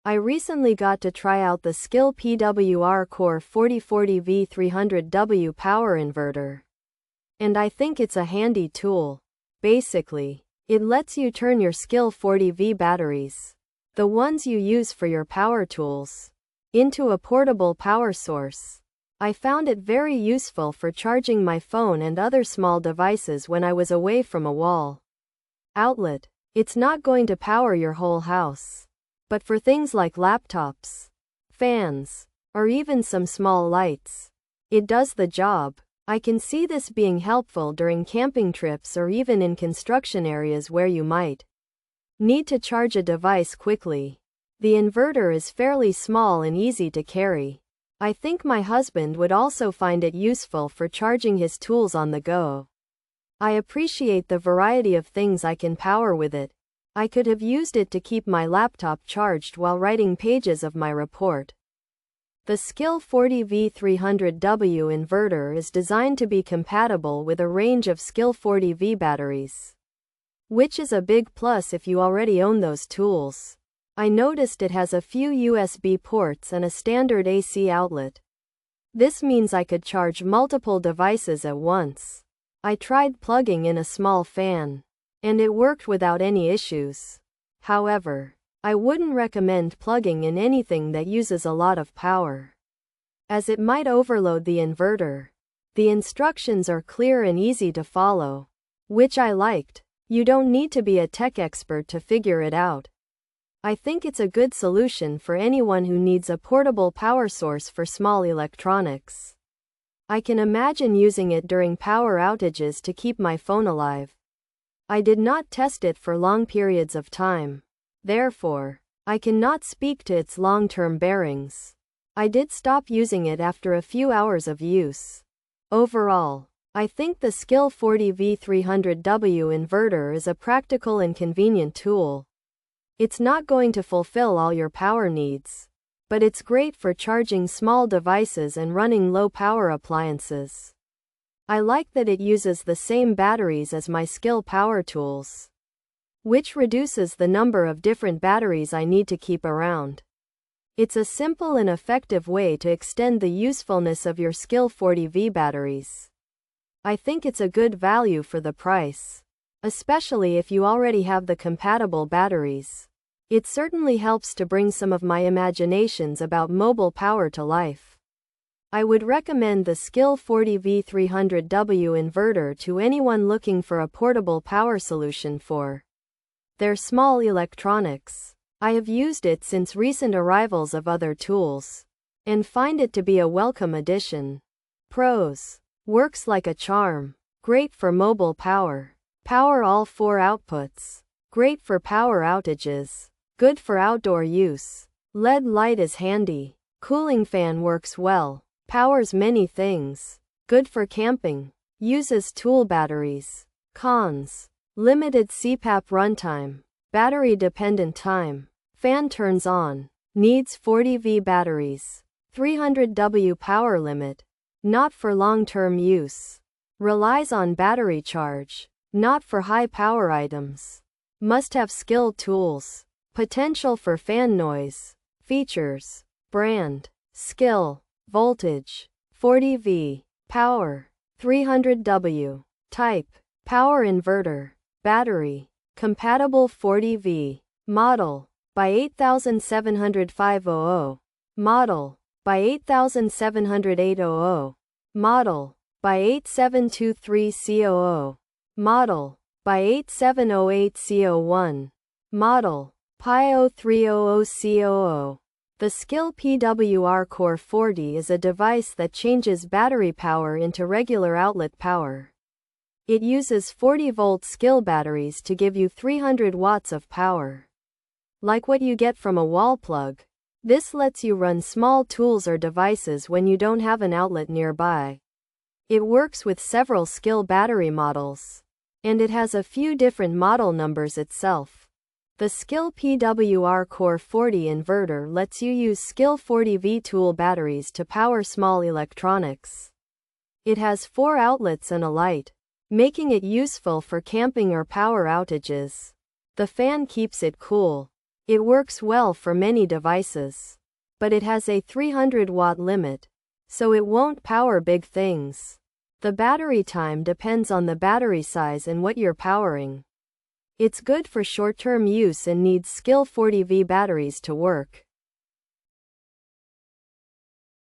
I recently got to try out the SKIL PWR CORE 40V 300W Power Inverter. And I think it's a handy tool. Basically, it lets you turn your SKIL 40V batteries, the ones you use for your power tools, into a portable power source. I found it very useful for charging my phone and other small devices when I was away from a wall outlet. It's not going to power your whole house, but for things like laptops, fans, or even some small lights, it does the job. I can see this being helpful during camping trips or even in construction areas where you might need to charge a device quickly. The inverter is fairly small and easy to carry. I think my husband would also find it useful for charging his tools on the go. I appreciate the variety of things I can power with it. I could have used it to keep my laptop charged while writing pages of my report. The SKIL 40V 300W inverter is designed to be compatible with a range of SKIL 40V batteries, which is a big plus if you already own those tools. I noticed it has a few USB ports and a standard AC outlet. This means I could charge multiple devices at once. I tried plugging in a small fan, and it worked without any issues. However, I wouldn't recommend plugging in anything that uses a lot of power, as it might overload the inverter. The instructions are clear and easy to follow, which I liked. You don't need to be a tech expert to figure it out. I think it's a good solution for anyone who needs a portable power source for small electronics. I can imagine using it during power outages to keep my phone alive. I did not test it for long periods of time. Therefore, I cannot speak to its long-term bearings. I did stop using it after a few hours of use. Overall, I think the SKIL 40V 300W inverter is a practical and convenient tool. It's not going to fulfill all your power needs, but it's great for charging small devices and running low-power appliances. I like that it uses the same batteries as my SKIL power tools, which reduces the number of different batteries I need to keep around. It's a simple and effective way to extend the usefulness of your SKIL 40V batteries. I think it's a good value for the price, especially if you already have the compatible batteries. It certainly helps to bring some of my imaginations about mobile power to life. I would recommend the SKIL 40V 300W inverter to anyone looking for a portable power solution for their small electronics. I have used it since recent arrivals of other tools, and find it to be a welcome addition. Pros: works like a charm. Great for mobile power. Power all 4 outputs. Great for power outages. Good for outdoor use. LED light is handy. Cooling fan works well. Powers many things. Good for camping. Uses tool batteries. Cons: limited CPAP runtime. Battery dependent time. Fan turns on. Needs 40V batteries. 300W power limit. Not for long-term use. Relies on battery charge. Not for high-power items. Must have SKIL tools. Potential for fan noise. Features: brand, SKIL, voltage, 40V, power, 300W, type, power inverter, battery, compatible 40V, model, by 8700500, model, by 8700800, model, by 8723C00, model, by 8708C01, model, Pi 0300C00. The SKIL PWR CORE 40 is a device that changes battery power into regular outlet power. It uses 40-volt SKIL batteries to give you 300 watts of power, like what you get from a wall plug. This lets you run small tools or devices when you don't have an outlet nearby. It works with several SKIL battery models, and it has a few different model numbers itself. The SKIL PWR CORE 40 inverter lets you use SKIL 40V tool batteries to power small electronics. It has 4 outlets and a light, making it useful for camping or power outages. The fan keeps it cool. It works well for many devices, but it has a 300-watt limit, so it won't power big things. The battery time depends on the battery size and what you're powering. It's good for short-term use and needs SKIL 40V batteries to work.